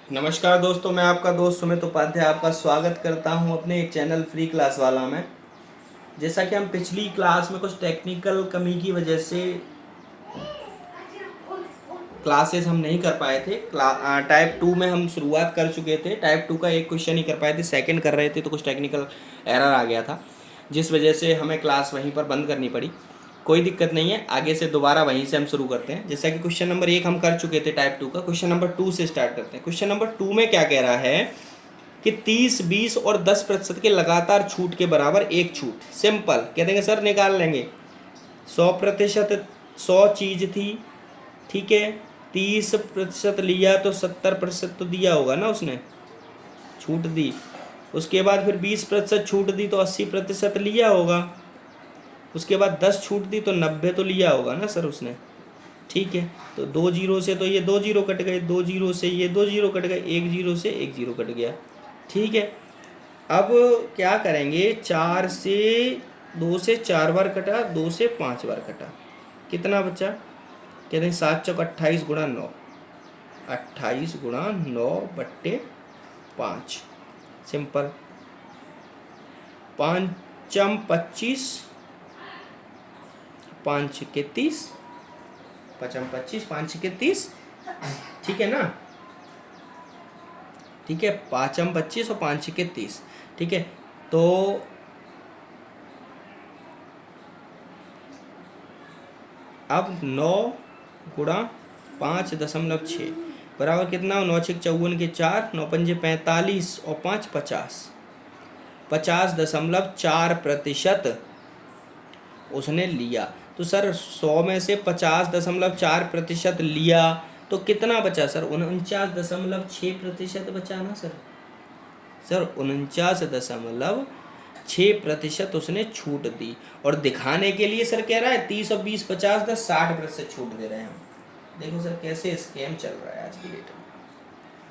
नमस्कार दोस्तों, मैं आपका दोस्त सुमित उपाध्याय आपका स्वागत करता हूं अपने एक चैनल फ्री क्लास वाला में। जैसा कि हम पिछली क्लास में कुछ टेक्निकल कमी की वजह से क्लासेस हम नहीं कर पाए थे। टाइप 2 में हम शुरुआत कर चुके थे। टाइप 2 का एक क्वेश्चन ही कर पाए थे, सेकंड कर रहे थे तो कुछ टेक्निकल एरर आ गया था, जिस वजह से हमें क्लास वहीं पर बंद करनी पड़ी। कोई दिक्कत नहीं है, आगे से दोबारा वहीं से हम शुरू करते हैं। जैसा कि क्वेश्चन नंबर 1 हम कर चुके थे टाइप 2 का, क्वेश्चन नंबर 2 से स्टार्ट करते हैं। क्वेश्चन नंबर 2 में क्या कह रहा है कि 30, 20 और 10% के लगातार छूट के बराबर एक छूट। सिंपल कह देंगे सर, निकाल लेंगे। 100%, 100 चीज़ थी, ठीक है। 30% लिया तो 70% तो दिया होगा ना, उसने छूट दी। उसके बाद फिर 20% छूट दी तो 80% लिया होगा। उसके बाद 10 छूट दी तो 90 तो लिया होगा ना सर उसने, ठीक है। तो 2 जीरो से तो ये 2 जीरो कट गए, 2 जीरो से ये 2 जीरो कट गए, 1 जीरो से 1 जीरो कट गया, ठीक है। अब क्या करेंगे, 4 से 2 से 4 बार कटा, 2 से 5 बार कटा, कितना बचा। कहते हैं 7 चौक 28 गुणा 9, 28 गुणा 9 बट्टे 5। सिंपल। 5 25, 5 के 30, 5 25, 5 के 30, ठीक है ना। ठीक है, 5 25 और 5 के 30, ठीक है। तो अब 9 गुणा 5.6 बराबर कितना, 9 6 54 के 4, 9 पंजे 45 और 5 50, 50.4% उसने लिया। तो सर 100 में से 50.4% लिया तो कितना बचा सर, 49.6% बचा ना सर। सर 49.6% उसने छूट दी। और दिखाने के लिए सर कह रहा है 30 और 20 50 10 60% छूट दे रहे हैं हम। देखो सर कैसे स्कैम चल रहा है आज की डेट में,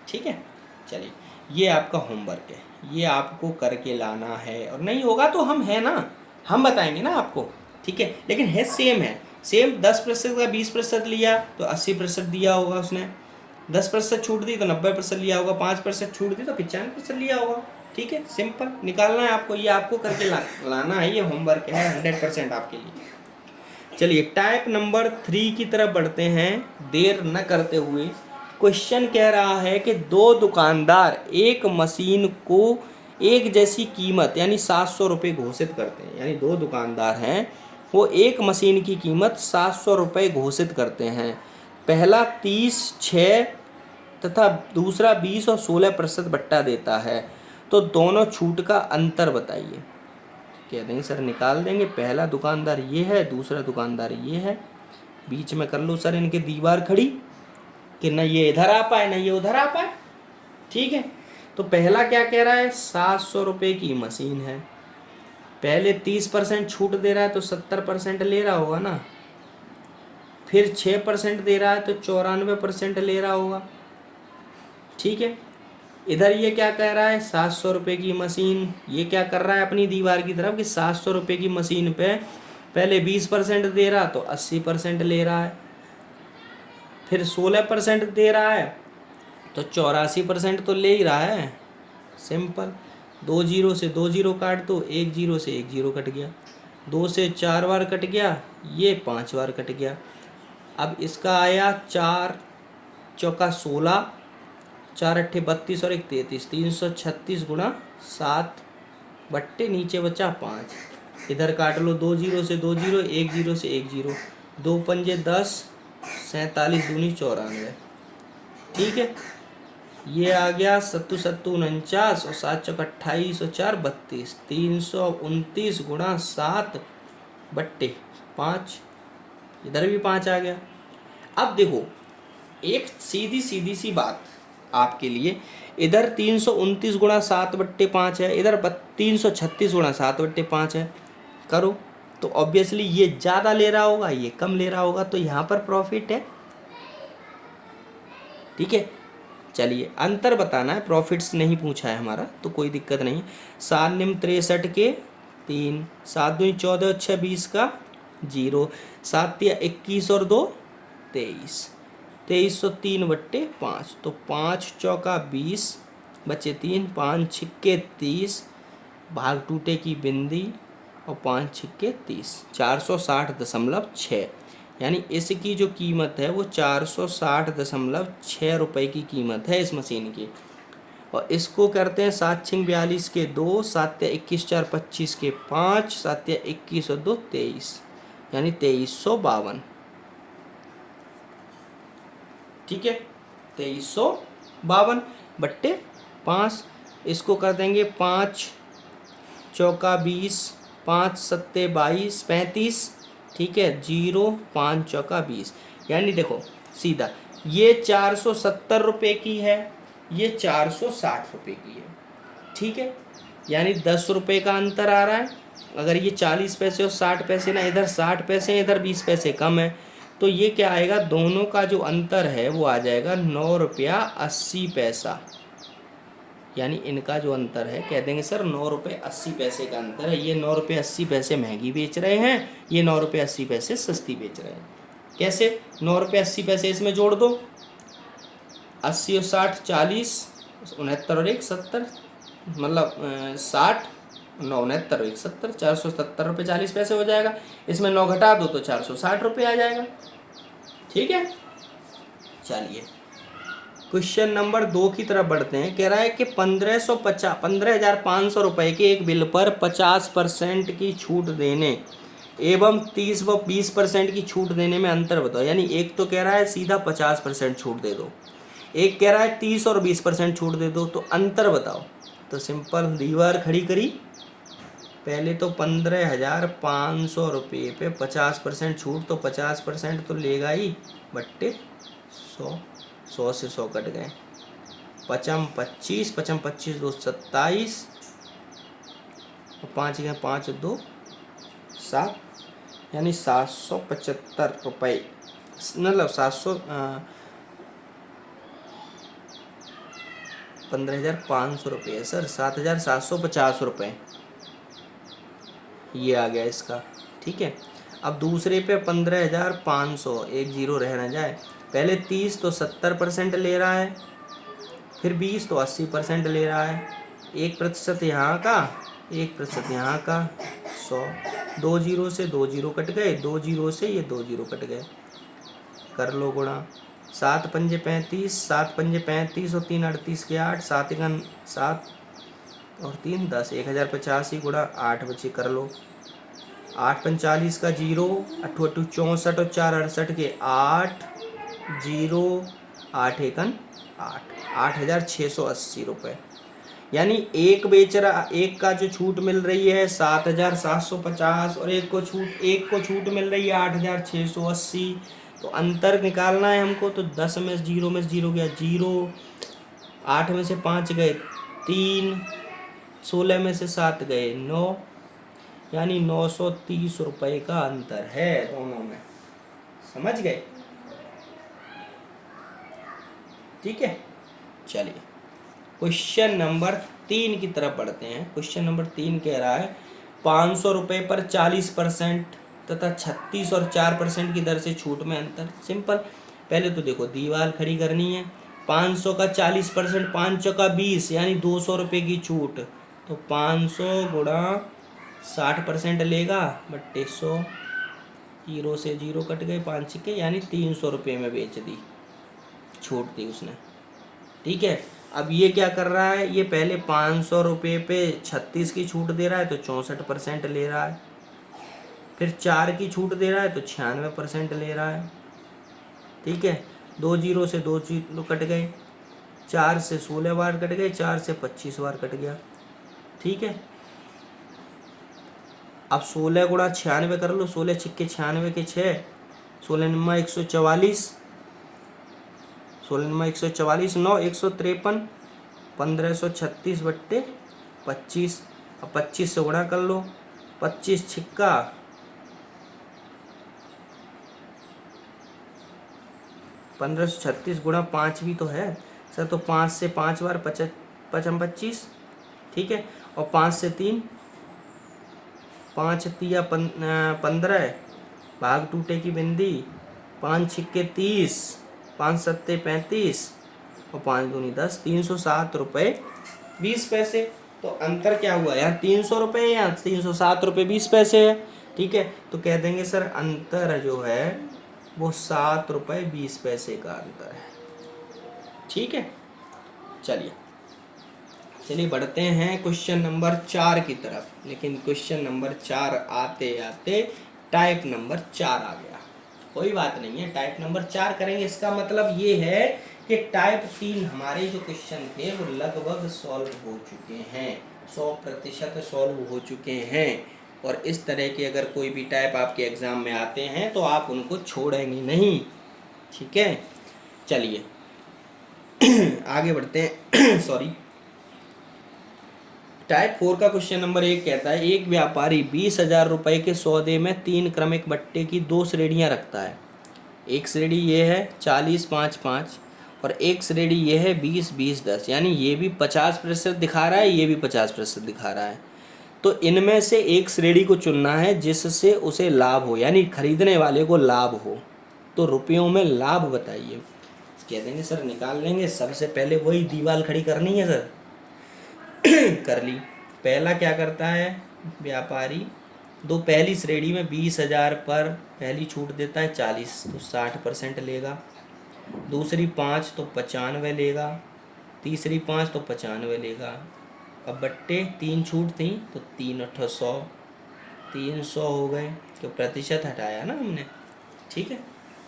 ठीक है। चलिए, ये आपका होमवर्क है, ये आपको करके लाना है, और नहीं होगा तो हम है ना, हम बताएंगे ना आपको, ठीक है। लेकिन है सेम, है सेम। 10% का 20% लिया तो 80% दिया होगा उसने, 10% छूट दी तो 90% लिया होगा, 5% छूट दी तो 95% लिया होगा, ठीक है। सिंपल निकालना है आपको, ये आपको करके लाना है, ये होमवर्क है 100% आपके लिए। चलिए टाइप नंबर 3 की तरफ बढ़ते हैं देर न करते हुए। क्वेश्चन कह रहा है कि दो दुकानदार एक मशीन को एक जैसी कीमत यानी 700 रुपये घोषित करते हैं। यानी दो दुकानदार हैं, वो एक मशीन की कीमत 700 रुपये घोषित करते हैं। पहला 30, 6 तथा दूसरा 20 और 16% बट्टा देता है, तो दोनों छूट का अंतर बताइए। कह देंगे सर निकाल देंगे, पहला दुकानदार ये है, दूसरा दुकानदार ये है। बीच में कर लो सर इनके दीवार खड़ी कि न ये इधर आ पाए न ये उधर आ पाए, ठीक है। तो पहला क्या कह रहा है, 700 रुपये की मशीन है, पहले 30% छूट दे रहा है तो 70% ले रहा होगा ना, फिर 6% दे रहा है तो 94% ले रहा होगा, ठीक है। इधर ये क्या कह रहा है, 700 रुपये की मशीन, ये क्या कर रहा है अपनी दीवार की तरफ कि 700 रुपये की मशीन पे पहले 20% दे रहा तो 80% ले रहा है, फिर 16% दे रहा है तो 84% तो ले ही रहा है। सिंपल, 2 जीरो से 2 जीरो काट दो, 1 जीरो से 1 जीरो कट गया, 2 से 4 बार कट गया, ये 5 बार कट गया। अब इसका आया 4 चौका 16, 4 अट्ठे 32 और 1 33, 336 गुणा 7 बट्टे नीचे बचा 5। इधर काट लो, 2 जीरो से 2 जीरो, 1 जीरो से 1 जीरो, 2 पंजे 10, 47 दूनी 94, ठीक है। ये आ गया 7 7 49 और 7 चौक 28 और 4 32, 329 गुणा 7 बट्टे 5। इधर भी 5 आ गया। अब देखो एक सीधी सीधी सी बात आपके लिए, इधर 329 गुणा 7 बट्टे 5 है, इधर 336 गुणा 7 बट्टे 5 है। करो तो ऑब्वियसली ये ज़्यादा ले रहा होगा, ये कम ले रहा होगा, तो यहाँ पर प्रॉफिट है, ठीक है। चलिए अंतर बताना है, प्रॉफिट्स नहीं पूछा है हमारा तो कोई दिक्कत नहीं। 7 निम 63 के 3, 7 दूनी 14 6 20 का 0, 7 या 21 और 2 23, 2303/5, तो 5 चौका 20, बचे 3, 5 छिक्के 30, भाग टूटे की बिंदी और 5 छिक्के 30, 460.6। यानी इसकी जो कीमत है वो 460.6 रुपये की कीमत है इस मशीन की। और इसको करते हैं 7 छिंग 42 के 2, 7 या 21 4 25 के 5, 7 या 21 और 2 23, यानी 2352। ठीक है, 2352/5। इसको कर देंगे 5 चौका 20, 5 सत्ते 22, 35। ठीक है, 0, 5 चौका 20। यानी देखो सीधा ये 470 रुपये की है, ये 460 रुपये की है। ठीक है, यानी 10 रुपये का अंतर आ रहा है। अगर ये 40 पैसे और 60 पैसे ना, इधर 60 पैसे इधर 20 पैसे कम है, तो ये क्या आएगा, दोनों का जो अंतर है वो आ जाएगा 9 रुपया 80 पैसा। यानी इनका जो अंतर है, कह देंगे सर 9 रुपये 80 पैसे का अंतर है। ये 9 रुपये 80 पैसे महंगी बेच रहे हैं, ये 9 रुपये 80 पैसे सस्ती बेच रहे हैं। कैसे? 9 रुपये 80 पैसे इसमें जोड़ दो, 80 और 60 40, 69 और 1 70, मतलब 60, 9 69 और 1 70, 470 रुपये 40 पैसे हो जाएगा। इसमें 9 घटा दो तो 460 रुपये आ जाएगा। ठीक है, चलिए क्वेश्चन नंबर 2 की तरफ बढ़ते हैं। कह रहा है कि 15,500 रुपये के एक बिल पर 50% की छूट देने एवं 30 व 20% की छूट देने में अंतर बताओ। यानी एक तो कह रहा है सीधा 50% छूट दे दो, एक कह रहा है 30 और 20% छूट दे दो, तो अंतर बताओ। तो सिंपल दीवार खड़ी करी, पहले तो 15,500 रुपये पे 50% छूट, तो 50% तो लेगा ही, बट्टे 100, 100 से 100 कट गए, 55 25, 55 25 2 27, और 5 गए 5 2 7, यानी 775 रुपये, मतलब 15,500 रुपये सर, 7,750 रुपये ये आ गया इसका। ठीक है, अब दूसरे पे 15,500, एक जीरो रह ना जाए। पहले 30 तो 70% ले रहा है, फिर 20 तो 80% ले रहा है, 1% यहाँ का, 1% यहाँ का, 100, 2 जीरो से 2 जीरो कट गए, 2 जीरो से ये 2 जीरो कट गए, कर लो गुणा। 7 पंजे 35, 7 पंजे 35 और 3 38 के 8, 7 एकन 7 और 3 10, 1085 गुणा 8 बचे, कर लो। 8 45 का 0, 8 8 64 और 4 68 के 8, 0, 8 एकन 8, 8,680 रुपये। यानी एक बेच रहा, एक का जो छूट मिल रही है 7,750 और एक को छूट मिल रही है 8,680। तो अंतर निकालना है हमको, तो 10 में 0 गया 0, 8 में से 5 गए 3, 16 में से 7 गए 9, यानी 930 रुपये का अंतर है दोनों में। समझ गए? ठीक है, चलिए क्वेश्चन नंबर 3 की तरफ बढ़ते हैं। क्वेश्चन नंबर 3 कह रहा है 500 रुपये पर 40% तथा 36 और 4% की दर से छूट में अंतर। सिंपल, पहले तो देखो दीवार खड़ी करनी है। 500 का 40%, 5 का 20, यानी 200 रुपये की छूट, तो 500 गुणा 60% लेगा, बट्टे 100, 0 से 0 कट गए, 5 छिक्के, यानी 300 रुपये में बेच दी, छूट दी उसने। ठीक है, अब ये क्या कर रहा है, ये पहले 500 रुपये पे 36 की छूट दे रहा है, तो 64% ले रहा है, फिर 4 की छूट दे रहा है तो 96% ले रहा है। ठीक है, 2 जीरो से 2 जीरो कट गए, 4 से 16 बार कट गए, 4 से 25 बार कट गया। ठीक है, अब 16 गुणा 96 कर लो, 16 छिक्के 96 के 6, 16 नम्मा 144, 16 नम्मा 144, 9 153, 1536 बट्टे 25। अब 25 से गुणा कर लो, 25 छिक्का 1536 गुणा 5 भी तो है सर, तो 5 से 5 बार 25। ठीक है, और 5 से 3, 5 तिया 15, भाग टूटे की बिंदी, 5 छिक्के 30, 5 सत्ते 35 और 5 दूनी 10, 307 रुपये 20 पैसे। तो अंतर क्या हुआ यार, 300 रुपये या 307 रुपये 20 पैसे है। ठीक है, तो कह देंगे सर अंतर जो है वो 7 रुपये 20 पैसे का अंतर है। ठीक है, चलिए बढ़ते हैं क्वेश्चन नंबर 4 की तरफ। लेकिन क्वेश्चन नंबर 4 आते आते टाइप नंबर 4 आ गया। कोई बात नहीं है, टाइप नंबर 4 करेंगे। इसका मतलब ये है कि टाइप 3 हमारे जो क्वेश्चन थे वो लगभग सॉल्व हो चुके हैं, 100% सॉल्व हो चुके हैं। और इस तरह के अगर कोई भी टाइप आपके एग्ज़ाम में आते हैं तो आप उनको छोड़ेंगे नहीं। ठीक है, चलिए आगे बढ़ते हैं। सॉरी, टाइप 4 का क्वेश्चन नंबर 1 कहता है एक व्यापारी 20,000 रुपये के सौदे में 3 क्रमिक बट्टे की 2 श्रेणियां रखता है। एक श्रेणी ये है 40 5 5 और एक श्रेणी ये है 20 20 10, यानी ये भी 50% दिखा रहा है, ये भी 50% दिखा रहा है। तो इनमें से एक श्रेणी को चुनना है जिससे उसे लाभ हो, यानी खरीदने वाले को लाभ हो। तो रुपयों में लाभ बताइए। कह देंगे सर निकाल लेंगे, सबसे पहले वही दीवार खड़ी करनी है सर। कर ली। पहला क्या करता है व्यापारी, दो पहली श्रेणी में 20,000 पर पहली छूट देता है 40, तो 60% लेगा। दूसरी 5 तो 95 लेगा। तीसरी 5 तो 95 लेगा। अब बट्टे 3 छूट थी तो 3 8 100, 300 हो गए, तो प्रतिशत हटाया ना हमने। ठीक है,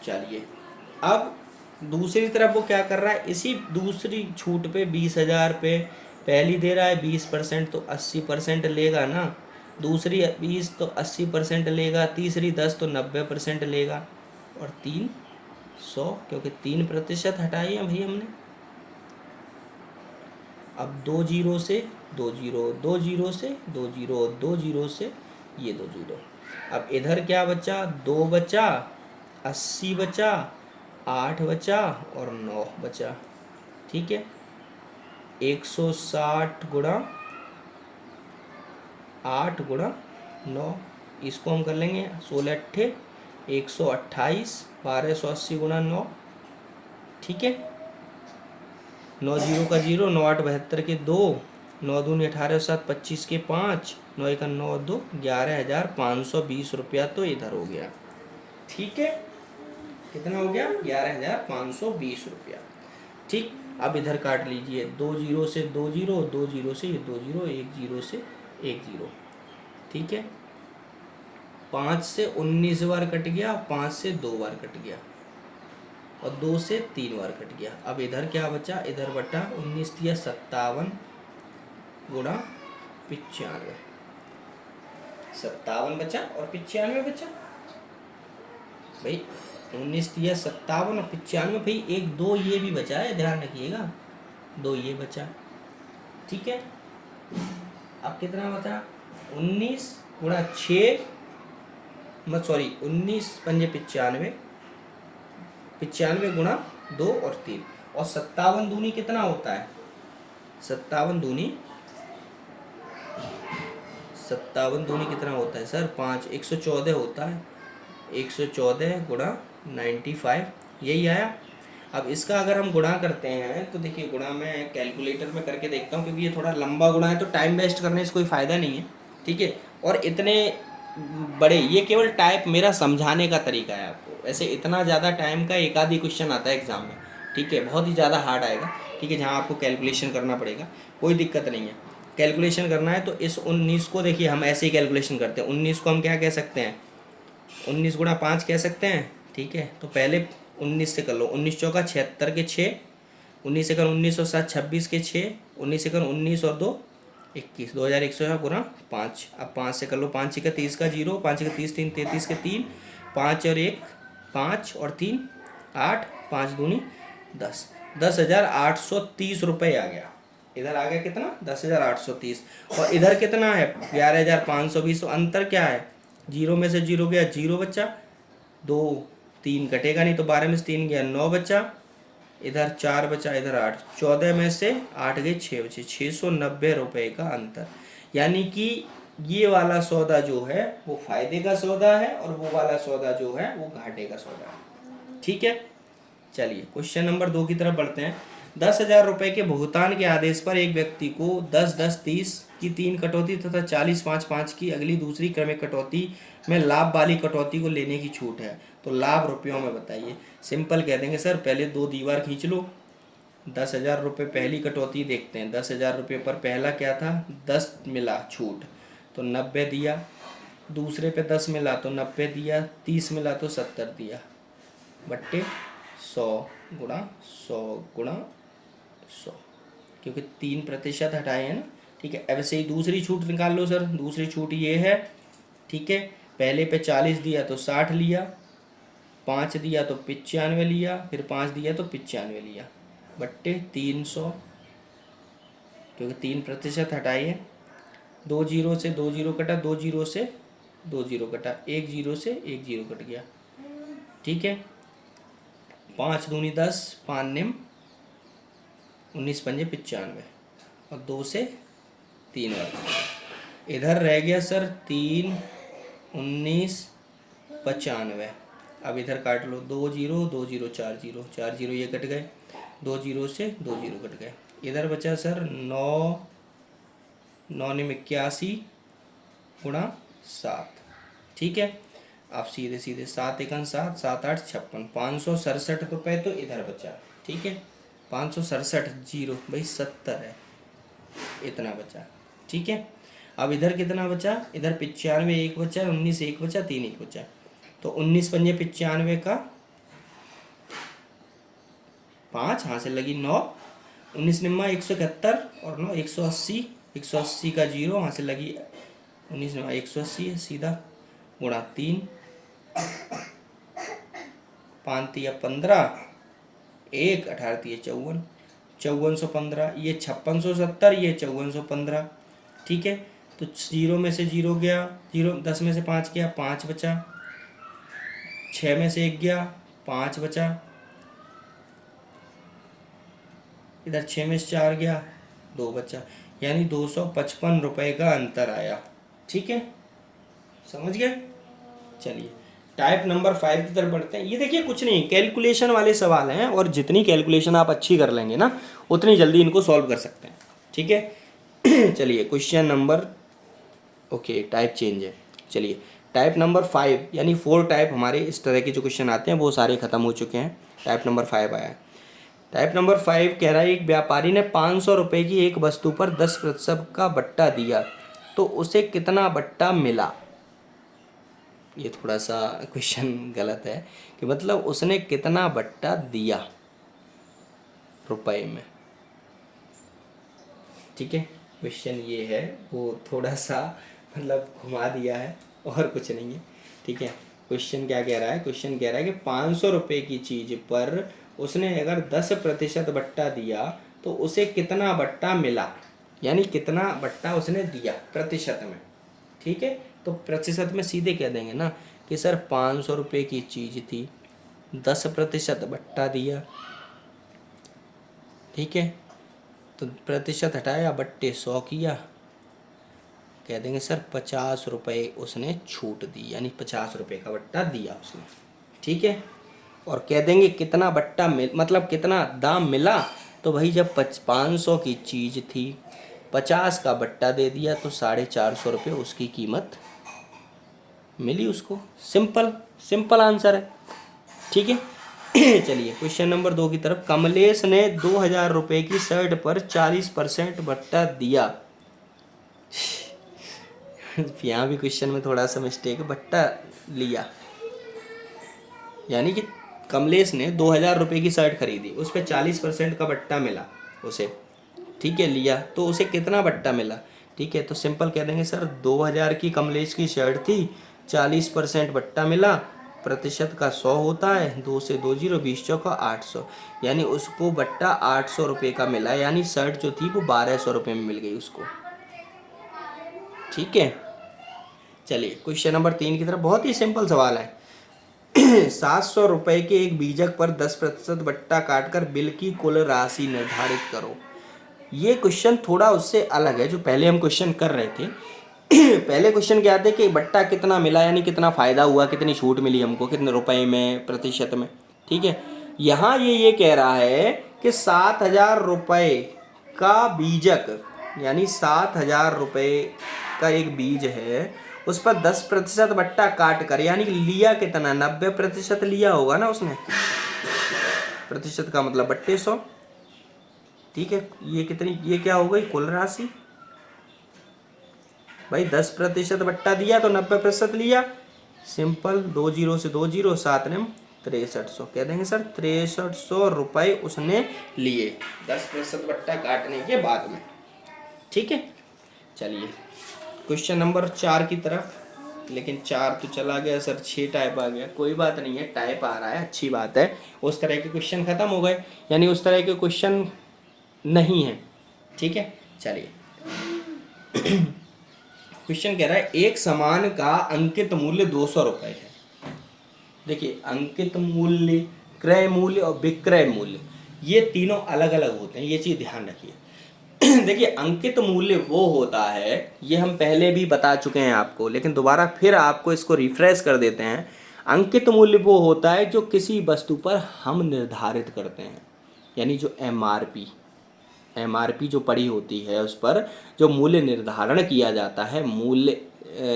चलिए अब दूसरी तरफ वो क्या कर रहा है, इसी दूसरी छूट पे 20,000 पे पहली दे रहा है 20%, तो 80% लेगा ना। दूसरी 20 तो 80% लेगा। तीसरी 10 तो 90% लेगा। और 3 100, क्योंकि 3% हटाई है भाई हमने। अब 2 जीरो से 2 जीरो, 2 जीरो से 2 जीरो, 2 जीरो से ये 2 जीरो। अब इधर क्या बचा, 2 बचा, 80 बचा, 8 बचा और 9 बचा। ठीक है, 160 गुणा 8 गुणा 9, इसको हम कर लेंगे 16 अट्ठे 128, 1280 गुणा 9। ठीक है, 9 जीरो का 0, 9 8 72 के 2, 9 दूनी 18 7 25 के 5, 9 1 9 2, 11,520 रुपया तो इधर हो गया। ठीक है, कितना हो गया, 11,520 रुपया। ठीक, अब इधर काट लीजिए, 2 जीरो से 2 जीरो, 2 जीरो से ये 2 जीरो, 1 जीरो से 1 जीरो। ठीक है, 5 से 19 बार कट गया, 5 से 2 बार कट गया और 2 से 3 बार कट गया। अब इधर क्या बचा, इधर बटा 19 दिया 57 गुणा 95, 57 बचा और 95 बचा भाई। 19 दिया 57 और 95 भाई, एक 2 ये भी बचा है, ध्यान रखिएगा, 2 ये बचा। ठीक है, अब कितना बचा, 19 गुणा 6, मत सॉरी 19 पंजे 95, 95 गुणा 2 और 3, और 57 दूनी कितना होता है, 57 दूनी कितना होता है सर, 5, 114 होता है। 114 गुणा 95, यही आया। अब इसका अगर हम गुणा करते हैं तो देखिए, गुणा मैं कैलकुलेटर में करके देखता हूँ, क्योंकि ये थोड़ा लंबा गुणा है तो टाइम वेस्ट करने से कोई फ़ायदा नहीं है। ठीक है, और इतने बड़े, ये केवल टाइप मेरा समझाने का तरीका है आपको। ऐसे इतना ज़्यादा टाइम का एक आधी क्वेश्चन आता है एग्ज़ाम में। ठीक है, बहुत ही ज़्यादा हार्ड आएगा। ठीक है, जहाँ आपको कैलकुलेशन करना पड़ेगा, कोई दिक्कत नहीं है। कैलकुलेशन करना है तो इस 19 को देखिए हम ऐसे ही कैलकुलेशन करते हैं। 19 को हम क्या कह सकते हैं, 19 गुणा 5 कह सकते हैं। ठीक है, तो पहले 19 से कर लो, 19 चौका 76 के 6, 19 एकन 19 और 7 26 के 6, 19 एकन 19 और 2 21, 2100 गुणा 5। अब 5 से कर लो, 5 का 30 का 0, 5 का 30 3 33 के 3, 5 और 1 5 और 3 8, 5 दूनी 10, 10,830 रुपये आ गया। इधर आ गया कितना, 10,830, और इधर कितना है 11,520। तो अंतर क्या है, जीरो में से जीरो गया, जीरो बच्चा, 2 3 कटेगा नहीं तो 12 में से 3 गया, 9 बच्चा, इधर 4 बचा, इधर 8, 14 में से 8 गए, 6 बचे, 690 रुपये का अंतर। यानी कि ये वाला सौदा जो है वो फायदे का सौदा है और वो वाला सौदा जो है वो घाटे का सौदा है। ठीक है, चलिए क्वेश्चन नंबर 2 की तरफ बढ़ते हैं। 10,000 रुपये के भुगतान के आदेश पर एक व्यक्ति को 10, 10, 30 की 3 कटौती तथा 40, 5, 5 की अगली दूसरी क्रमिक कटौती में लाभ वाली कटौती को लेने की छूट है, तो लाभ रुपयों में बताइए। सिंपल कह देंगे सर, पहले 2 दीवार खींच लो। 10,000 रुपये पहली कटौती देखते हैं। 10,000 रुपये पर पहला क्या था, 10 मिला छूट तो 90 दिया। दूसरे पे 10 मिला तो 90 दिया। 30 मिला तो 70 दिया, बट्टे 100 गुणा 100 गुणा 100, क्योंकि 3% हटाए हैं ना। ठीक है, अब से ही दूसरी छूट निकाल लो सर। दूसरी छूट ये है, ठीक है, पहले पे 40 दिया तो 60 लिया, 5 दिया तो 95 लिया, फिर 5 दिया तो 95 लिया, बट्टे 300, क्योंकि 3% हटाए हैं। 2 जीरो से 2 जीरो कटा, 2 जीरो से 2 जीरो कटा, 1 जीरो से 1 जीरो कट गया। ठीक है, 5 दूनी 10, 5 निम 19 पंजे 95 और 2 से 3 वर्ग। इधर रह गया सर 3, 19, 95। अब इधर काट लो, 2 जीरो 2 जीरो 4 जीरो 4 जीरो ये कट गए, 2 जीरो से 2 जीरो कट गए। इधर बचा सर 9, 9 निम 81 गुणा 7। ठीक है, अब सीधे सीधे 7 एकन 7, 7 8 56, 567 रुपये तो इधर बचा। ठीक है, 567 जीरो भाई 70 है, इतना बचा। ठीक है, अब इधर कितना बचा, इधर 95 एक बचा, 19 एक बचा, 3 एक बचा, तो 19 पंजे 95 का 5, यहाँ से लगी 9, 19 निम्मा 171 और 9 180, 180 का जीरो, यहाँ से लगी 19 निम्मा 180 है सीधा, गुणा 3, 5 तिया 15, 1 18 तिया 54, 5415, ये 5670, ये 5415। ठीक है, तो जीरो में से जीरो गया, जीरो 10 में से 5 गया, 5 बचा, 6 में से 1 गया, 5 बचा, इधर 6 में से 4 गया, 2 बचा, यानी 255 रुपये का अंतर आया। ठीक है, समझ गए। चलिए टाइप नंबर 5 की तरफ बढ़ते हैं। ये देखिए कुछ नहीं, कैलकुलेशन वाले सवाल हैं और जितनी कैलकुलेशन आप अच्छी कर लेंगे ना, उतनी जल्दी इनको सॉल्व कर सकते हैं। ठीक है चलिए question number, okay type change है। चलिए टाइप नंबर 5 यानी 4 टाइप हमारे इस तरह के जो क्वेश्चन आते हैं वो सारे खत्म हो चुके हैं। टाइप नंबर 5 आया है। टाइप नंबर 5 कह रहा है, एक व्यापारी ने 500 रुपये की एक वस्तु पर 10% का बट्टा दिया तो उसे कितना बट्टा मिला। ये थोड़ा सा क्वेश्चन गलत है कि मतलब उसने कितना बट्टा दिया रुपए में। ठीक है, क्वेश्चन ये है, वो थोड़ा सा मतलब घुमा दिया है और कुछ नहीं है। ठीक है, क्वेश्चन क्या कह रहा है, क्वेश्चन कह रहा है कि 500 रुपये की चीज़ पर उसने अगर 10% बट्टा दिया तो उसे कितना बट्टा मिला, यानी कितना बट्टा उसने दिया प्रतिशत में। ठीक है, तो प्रतिशत में सीधे कह देंगे ना कि सर 500 रुपये की चीज़ थी, 10% बट्टा दिया। ठीक है, तो प्रतिशत हटाया, बट्टे 100 किया, कह देंगे सर 50 रुपये उसने छूट दी, यानी 50 रुपये का बट्टा दिया उसने। ठीक है, और कह देंगे कितना बट्टा मतलब कितना दाम मिला, तो भाई जब 500 की चीज़ थी, 50 का बट्टा दे दिया तो 450 रुपये उसकी कीमत मिली उसको। सिंपल सिंपल आंसर है। ठीक है चलिए क्वेश्चन नंबर 2 की तरफ। कमलेश ने 2000 रुपये की शर्ट पर 40% बट्टा दिया। यहाँ भी क्वेश्चन में थोड़ा सा मिस्टेक है, बट्टा लिया यानी कि कमलेश ने 2000 रुपये की शर्ट खरीदी, उस पर 40% का बट्टा मिला उसे। ठीक है, लिया तो उसे कितना बट्टा मिला। ठीक है, तो सिंपल कह देंगे सर 2000 की कमलेश की शर्ट थी, 40% बट्टा मिला, प्रतिशत का 100 होता है, 2 से 2 जीरो 20 चौका 800, यानी उसको बट्टा 800 रुपये का मिला, यानी शर्ट जो थी वो 1200 रुपये में मिल गई उसको। ठीक है, चलिए क्वेश्चन नंबर 3 की तरफ। बहुत ही सिंपल सवाल है 700 रुपये के एक बीजक पर 10% बट्टा काटकर बिल की कुल राशि निर्धारित करो। ये क्वेश्चन थोड़ा उससे अलग है जो पहले हम क्वेश्चन कर रहे थे। पहले क्वेश्चन क्या थे कि बट्टा कितना मिला, यानी कितना फ़ायदा हुआ, कितनी छूट मिली हमको, कितने रुपए में, प्रतिशत में। ठीक है, यहाँ ये कह रहा है कि 7,000 रुपये का बीजक, यानी 7,000 रुपये का एक बीज है, उस पर 10% बट्टा काट कर, यानी लिया कितना, 90% लिया होगा ना उसने, प्रतिशत का मतलब बट्टे 100, ठीक है। ये कितनी, ये क्या हो गई कुल राशि भाई, 10% बट्टा दिया तो 90% लिया, सिंपल, 2 जीरो से 2 जीरो, 7 ने 6300 कह देंगे सर, 6300 रुपये उसने लिए 10% बट्टा काटने के बाद में, ठीक है। चलिए क्वेश्चन नंबर 4 की तरफ, लेकिन 4 तो चला गया सर, 6 टाइप आ गया, कोई बात नहीं है, टाइप आ रहा है, अच्छी बात है। उस तरह के क्वेश्चन खत्म हो गए, यानी उस तरह के क्वेश्चन नहीं है, ठीक है। चलिए क्वेश्चन कह रहा है एक सामान का अंकित मूल्य 200 रुपये है। देखिए अंकित मूल्य, क्रय मूल्य और विक्रय मूल्य, ये तीनों अलग अलग होते हैं, ये चीज़ ध्यान रखिए। देखिए अंकित मूल्य वो होता है, ये हम पहले भी बता चुके हैं आपको, लेकिन दोबारा फिर आपको इसको रिफ्रेश कर देते हैं। अंकित मूल्य वो होता है जो किसी वस्तु पर हम निर्धारित करते हैं, यानी जो एमआरपी जो पड़ी होती है उस पर जो मूल्य निर्धारण किया जाता है, मूल्य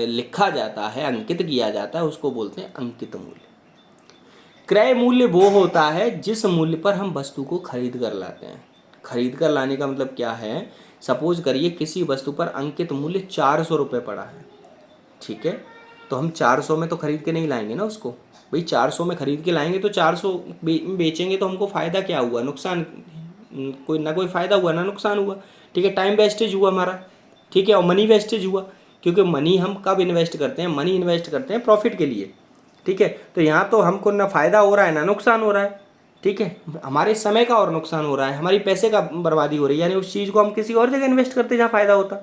लिखा जाता है, अंकित किया जाता है, उसको बोलते हैं अंकित मूल्य। क्रय मूल्य वो होता है जिस मूल्य पर हम वस्तु को खरीद कर लाते हैं। खरीद कर लाने का मतलब क्या है, सपोज करिए किसी वस्तु पर अंकित मूल्य 400 रुपये पड़ा है, ठीक है, तो हम 400 में तो खरीद के नहीं लाएंगे ना उसको, भाई 400 में खरीद के लाएंगे तो 400 बेचेंगे तो हमको फ़ायदा क्या हुआ, नुकसान, कोई ना कोई फ़ायदा हुआ ना नुकसान हुआ, ठीक है। टाइम वेस्टेज हुआ हमारा, ठीक है, और मनी वेस्टेज हुआ, क्योंकि मनी हम कब इन्वेस्ट करते हैं, मनी इन्वेस्ट करते हैं प्रॉफिट के लिए, ठीक है। तो यहाँ तो हमको ना फ़ायदा हो रहा है ना नुकसान हो रहा है, ठीक है, हमारे समय का और नुकसान हो रहा है, हमारी पैसे का बर्बादी हो रही है, यानी उस चीज़ को हम किसी और जगह इन्वेस्ट करते जहाँ फ़ायदा होता,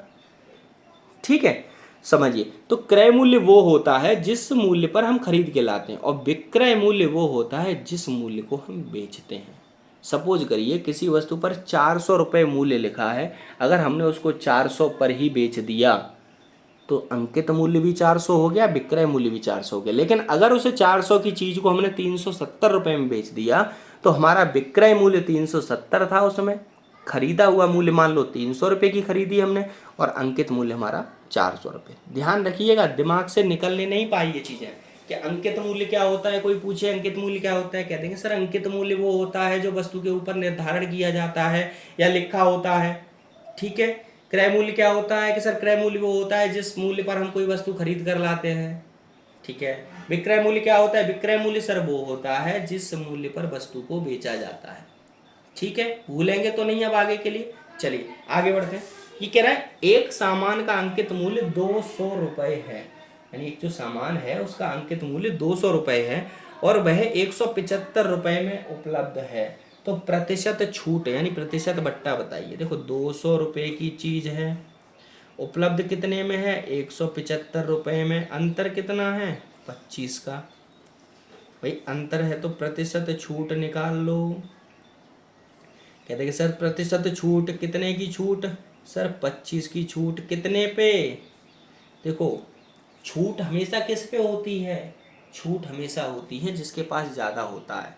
ठीक है, समझिए। तो क्रय मूल्य वो होता है जिस मूल्य पर हम खरीद के लाते हैं, और विक्रय मूल्य वो होता है जिस मूल्य को हम बेचते हैं। सपोज करिए किसी वस्तु पर 400 रुपये मूल्य लिखा है, अगर हमने उसको 400 पर ही बेच दिया तो अंकित मूल्य भी 400 हो गया, विक्रय मूल्य भी 400 हो गया। लेकिन अगर उसे 400 की चीज़ को हमने 370 रुपये में बेच दिया तो हमारा विक्रय मूल्य 370 था, उसमें खरीदा हुआ मूल्य मान लो 300 रुपये की खरीदी हमने, और अंकित मूल्य हमारा 400 रुपये। ध्यान रखिएगा, दिमाग से निकलने नहीं पाई ये चीज़ें कि अंकित मूल्य क्या होता है। कोई पूछे अंकित मूल्य क्या होता है, कह देंगे सर अंकित मूल्य वो होता है जो वस्तु के ऊपर निर्धारण किया जाता है या लिखा होता है, ठीक है। क्रय मूल्य क्या होता है कि सर क्रय मूल्य वो होता है जिस मूल्य पर हम कोई वस्तु खरीद कर लाते हैं, ठीक है। विक्रय मूल्य क्या होता है, विक्रय मूल्य सर वो होता है जिस मूल्य पर वस्तु को बेचा जाता है, ठीक है। भूलेंगे तो नहीं अब आगे के लिए। चलिए आगे बढ़ते हैं। ये कह रहा है एक सामान का अंकित मूल्य 200 रुपये है, यानी एक जो सामान है उसका अंकित मूल्य 200 रुपये है और वह 175 रुपये में उपलब्ध है, तो प्रतिशत छूट यानी प्रतिशत बट्टा बताइए। देखो 200 रुपये की चीज़ है, उपलब्ध कितने में है, 175 रुपये में, अंतर कितना है 25 का, भाई अंतर है तो प्रतिशत छूट निकाल लो। कहते कि सर प्रतिशत छूट कितने की छूट, सर 25 की छूट, कितने पे, देखो छूट हमेशा किस पे होती है, छूट हमेशा होती है जिसके पास ज़्यादा होता है,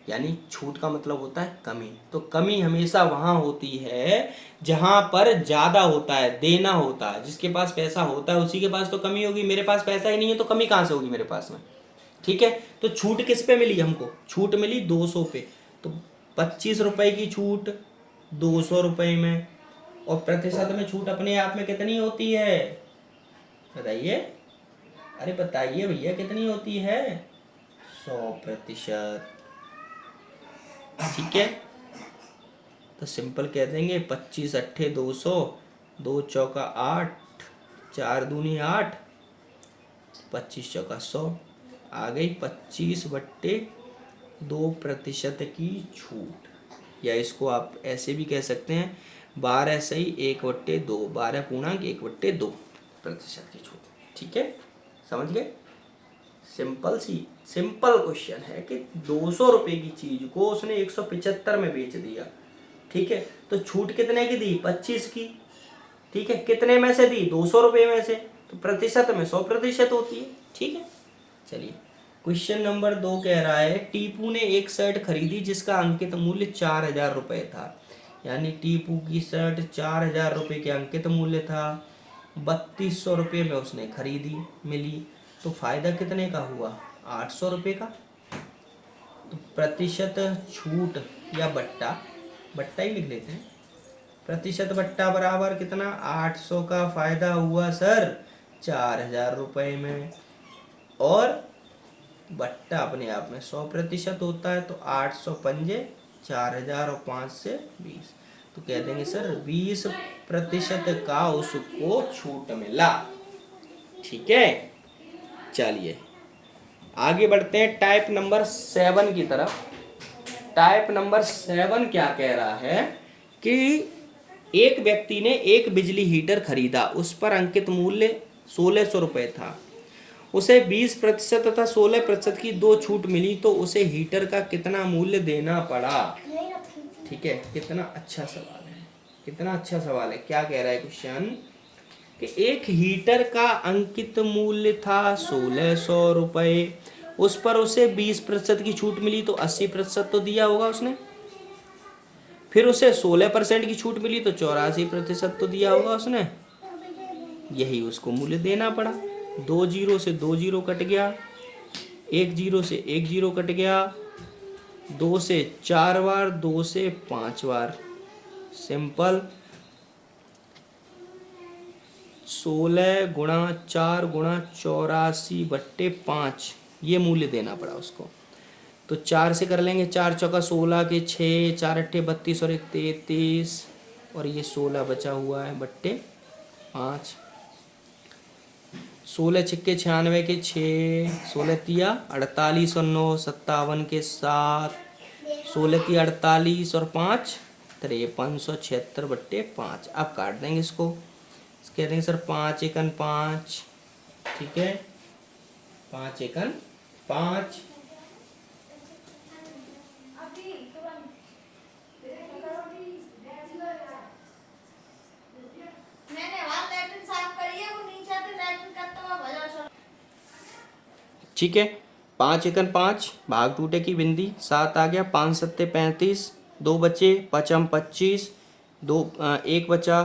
यानी छूट का मतलब होता है कमी, तो कमी हमेशा वहाँ होती है जहाँ पर ज़्यादा होता है, देना होता है, जिसके पास पैसा होता है उसी के पास तो कमी होगी। मेरे पास पैसा ही नहीं है तो कमी कहाँ से होगी मेरे पास में, ठीक है। तो छूट किस पे मिली हमको, छूट मिली 200 पे, तो 25 रुपये की छूट 200 रुपये में, और प्रतिशत में छूट अपने आप में कितनी होती है बताइए, अरे बताइए भैया कितनी होती है, 100%, ठीक है। तो सिंपल कह देंगे 25 अट्ठे 200, 2 चौका 8, 4 दूनी 8, 25 चौका 100, आ गई 25/2% की छूट, या इसको आप ऐसे भी कह सकते हैं 12 सही 1/2, 12.1/2% की छूट, ठीक है, समझ गए। सिंपल क्वेश्चन है कि 200 रुपये की चीज़ को उसने 175 में बेच दिया, ठीक है, तो छूट कितने की दी 25 की, ठीक है, कितने में से दी 200 रुपये में से, तो प्रतिशत में 100% होती है, ठीक है। चलिए क्वेश्चन नंबर 2 कह रहा है टीपू ने एक शर्ट खरीदी जिसका अंकित मूल्य 4,000 रुपये था। यानी टीपू की शर्ट 4,000 रुपये के अंकित मूल्य था, 3,200 रुपये में उसने खरीदी मिली, तो फायदा कितने का हुआ? 800 रुपये का। तो प्रतिशत छूट या बट्टा, बट्टा ही लिख लेते हैं, प्रतिशत बट्टा बराबर कितना? 800 का फायदा हुआ सर 4,000 रुपये में, और बट्टा अपने आप में 100% होता है, तो 800 पंजे 4,000 और 5 से 20, तो कह देंगे सर 20% का उसको छूट मिला। ठीक है, चलिए आगे बढ़ते हैं टाइप नंबर 7 की तरफ। टाइप नंबर 7 क्या कह रहा है कि एक व्यक्ति ने एक बिजली हीटर खरीदा, उस पर अंकित मूल्य 1,600 रुपये था, उसे 20% तथा 16% की 2 छूट मिली, तो उसे हीटर का कितना मूल्य देना पड़ा? ठीक है, कितना अच्छा सवाल है, कितना अच्छा सवाल है। क्या कह रहा है क्वेश्चन कि एक हीटर का अंकित मूल्य था 1,600 रुपये, उस पर उसे 20% की छूट मिली, तो 80% तो दिया होगा उसने। फिर उसे 16% की छूट मिली, तो 84% तो दिया होगा उसने। यही उसको मूल्य देना पड़ा। 2 जीरो से 2 जीरो कट गया, 1 जीरो से 1 जीरो कट गया, 2 से 4 बार, 2 से 5 बार, सिंपल। 16 गुणा 4 गुणा 84/5 ये मूल्य देना पड़ा उसको। तो 4 से कर लेंगे, 4 चौका 16 के 6, 4 अट्ठे 32 और 1 33, और ये 16 बचा हुआ है बट्टे 5। 16 छिक्के 96 के 6, 16 तिया 48 और 9 57 के 7, 16 तिया 48 और 5 5376/5। अब काट देंगे इसको, कह देंगे सर 5 एकन 5, ठीक है, 5 एकन 5। ठीक है, 5 एकन 5, भाग टूटे की बिंदी 7 आ गया, 5 सत्ते 35, 2 बचे, 5 25, 2 1 बचा,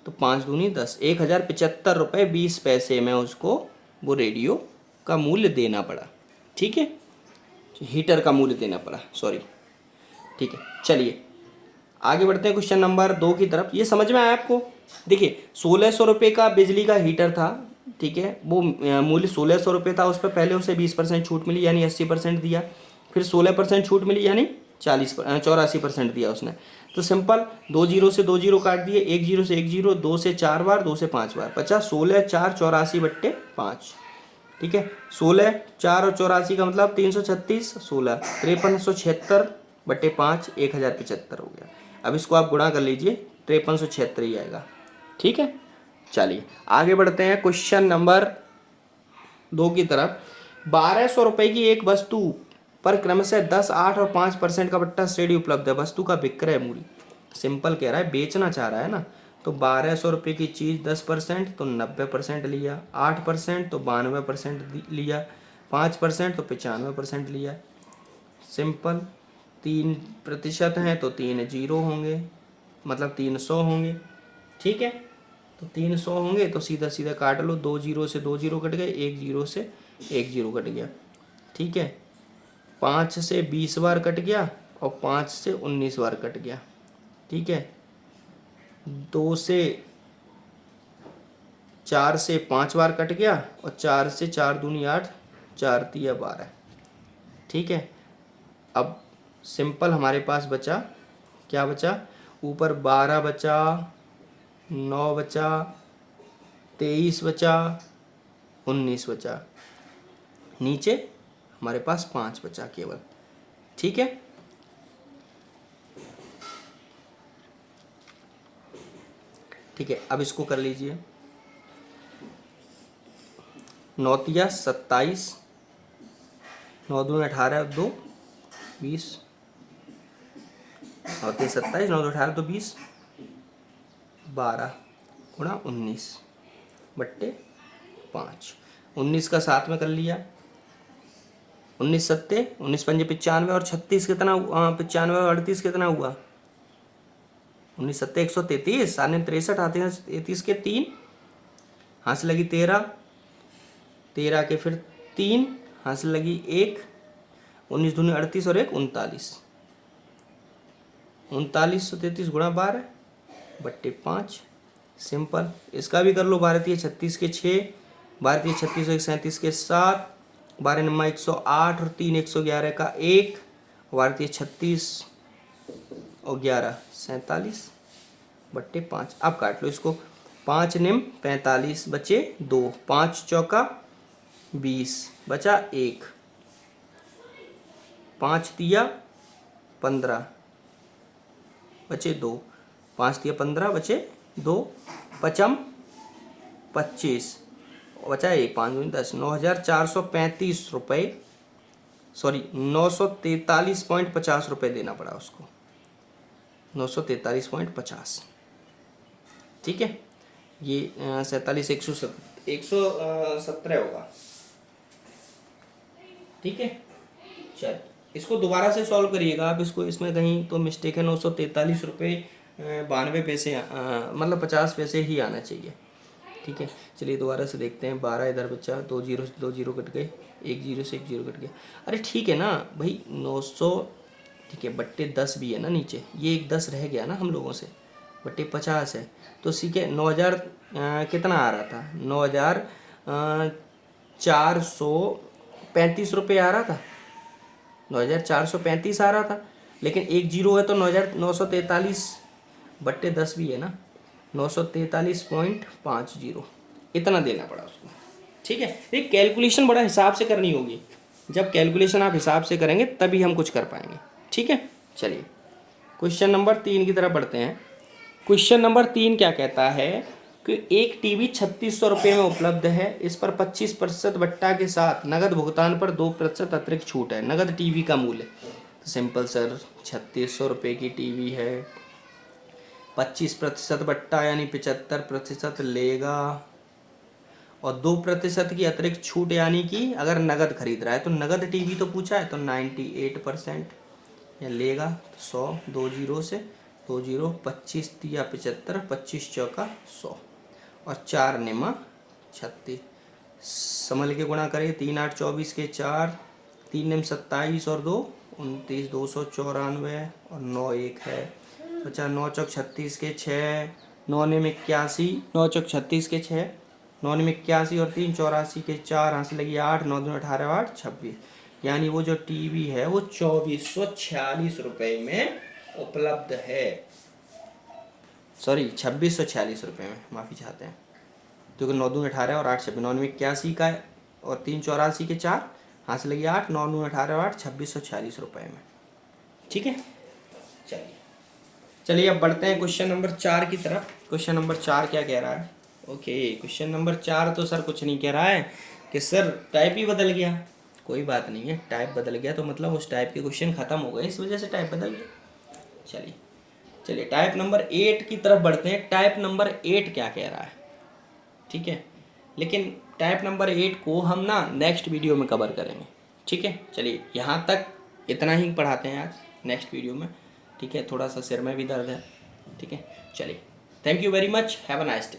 तो 5 दूनी 10, 1,075 रुपये 20 पैसे में उसको वो रेडियो का मूल्य देना पड़ा। ठीक है, हीटर का मूल्य देना पड़ा, सॉरी। ठीक है, चलिए आगे बढ़ते हैं क्वेश्चन नंबर 2 की तरफ। ये समझ में आया आपको? देखिए 1,600 रुपये का बिजली का हीटर था, ठीक है, वो मूल्य 1,600 रुपये था, उस पर पहले उसे 20% छूट मिली यानी 80% दिया, फिर 16% छूट मिली यानी 84% दिया उसने। तो सिंपल 2 जीरो से 2 जीरो काट दिए, 1 जीरो से 1 जीरो, 2 से 4 बार, 2 से 5 बार, 16 4 84/5। ठीक है, 16 4 और 84 का मतलब 336, 16 5376/5, 1,075 हो गया। अब इसको आप गुणा कर लीजिए, 5376 ही आएगा। ठीक है, चलिए आगे बढ़ते हैं क्वेश्चन नंबर 2 की तरफ। 1,200 रुपये की एक वस्तु पर क्रमशः 10, 8 और 5% का बट्टा श्रेणी उपलब्ध है। वस्तु का विक्रय मूल्य, सिंपल कह रहा है, बेचना चाह रहा है ना, तो 1,200 रुपये की चीज़ 10% तो 90% लिया, 8% तो 92% लिया, 5% तो 95% लिया। सिंपल, 3% हैं तो 3 जीरो होंगे, मतलब 300 होंगे। ठीक है, तो 300 होंगे तो सीधा सीधा काट लो, 2 जीरो से 2 जीरो कट गए, 1 जीरो से 1 जीरो कट गया। ठीक है, 5 से 20 बार कट गया और 5 से 19 बार कट गया। ठीक है, 2 से 4 से 5 बार कट गया, और 4 से 4 दूनी 8, 4 तिया 12। ठीक है, अब सिंपल हमारे पास बचा, क्या बचा? ऊपर 12 बचा, 9 बचा, 23 बचा, 19 बचा, नीचे हमारे पास 5 बचा केवल। ठीक है, ठीक है, अब इसको कर लीजिए, 9 तिया 27, 9 दूनी 18, 2 20, 9 तिया 27, 9 दो 18, 2 20, 12 गुणा 19/5। 19 का साथ में कर लिया, 19 सत्ते 19 पंजे 95 और 36 कितना 95 और 38 कितना हुआ? 19 सत्ते 133, 63 आते हैं 33 के 3, हाथ से लगी 13, 13 के फिर 3, हाथ से लगी 1, 19 दूनी 38 और 1 39, 3933 गुणा 12 बट्टे 5। सिंपल। इसका भी कर लो। भारतीय 36 के 6, भारतीय 36 और 37 के 7, 12 नम्मा 108 और 3 111 का 1, भारतीय 36 और 11 47 बट्टे 5। अब काट लो इसको। 5 निम 45 बचे 2, 5 चौका 20 बचा 1, 5 तिया 15 बचे 2, 5 तिया 15 बचे 2, पचम 25 बचा 1, 5 दूनी 10, 9,435 रुपये, सॉरी 943.50 रुपये देना पड़ा उसको, 943.50। ठीक है, ये 47 117 होगा। ठीक है, चल इसको दोबारा से सॉल्व करिएगा आप। इसको इसमें कहीं तो मिस्टेक है। 943 रुपये 92 पैसे मतलब 50 पैसे ही आना चाहिए। ठीक है, चलिए दोबारा से देखते हैं। 12 इधर बचा, 2 जीरो से 2 जीरो कट गए, 1 जीरो से 1 जीरो कट गया। अरे ठीक है ना भाई, 900 ठीक है, बट्टे 10 भी है ना नीचे, ये एक 10 रह गया ना हम लोगों से, बट्टे 50 है तो ठीक है। 9,000 कितना आ रहा था? 9,435 रुपये आ रहा था, 9,435 आ रहा था। लेकिन एक जीरो है तो 9,943 बट्टे 10 भी है ना, 943.50 इतना देना पड़ा उसको। ठीक है, ये कैलकुलेशन बड़ा हिसाब से करनी होगी। जब कैलकुलेशन आप हिसाब से करेंगे तभी हम कुछ कर पाएंगे। ठीक है, चलिए क्वेश्चन नंबर 3 की तरफ बढ़ते हैं। क्वेश्चन नंबर 3 क्या कहता है कि एक टीवी 3600 रुपये में उपलब्ध है। इस पर 25% बट्टा के साथ नगद भुगतान पर 2% अतिरिक्त छूट है। नगद टीवी का मूल्य। तो सिंपल सर, 3600 रुपये की टीवी है, 25% बट्टा यानी 75% लेगा, और 2% की अतिरिक्त छूट यानी कि अगर नगद खरीद रहा है तो नगद टीवी तो पूछा है तो 98% या लेगा। तो 100, 2 जीरो से 2 जीरो, 25 तिया 75, 25 चौका 100 और 4 निमा 36। समझ के गुणा करें। 3 8 24 के 4, 3 निम 27 और 2 29, 294 और 9 1 है। अच्छा, 9 चौक 36 के 6, 9 निम 81, 9 चौक 36 के 6, 9 निम 81 और 3 84 के 4, यहाँ से लगी 8, 9 दूनी 18 8 26, यानी वो जो टीवी है वो 2446 रुपये में उपलब्ध है। सॉरी 2646 रुपये में, माफ़ी चाहते हैं, क्योंकि 9 दूनी 18 और 8 26, 9 में 81 का है और 3 84 के 4, हाथ से लगी 8, 9 दूनी 18 और 8 2646 रुपये में। ठीक है, चलिए अब बढ़ते हैं क्वेश्चन नंबर 4 की तरफ। क्वेश्चन नंबर 4 क्या कह रहा है? ओके, क्वेश्चन नंबर 4 तो सर कुछ नहीं कह रहा है कि सर टाइप ही बदल गया। कोई बात नहीं है, टाइप बदल गया तो मतलब उस टाइप के क्वेश्चन खत्म हो गए, इस वजह से टाइप बदल गया। चलिए टाइप नंबर 8 की तरफ बढ़ते हैं। टाइप नंबर 8 क्या कह रहा है? ठीक है, लेकिन टाइप नंबर 8 को हम ना नेक्स्ट वीडियो में कवर करेंगे। ठीक है, चलिए यहाँ तक इतना ही पढ़ाते हैं आज, नेक्स्ट वीडियो में। ठीक है, थोड़ा सा सिर में भी दर्द है। ठीक है, चलिए, thank you very much, have a nice day.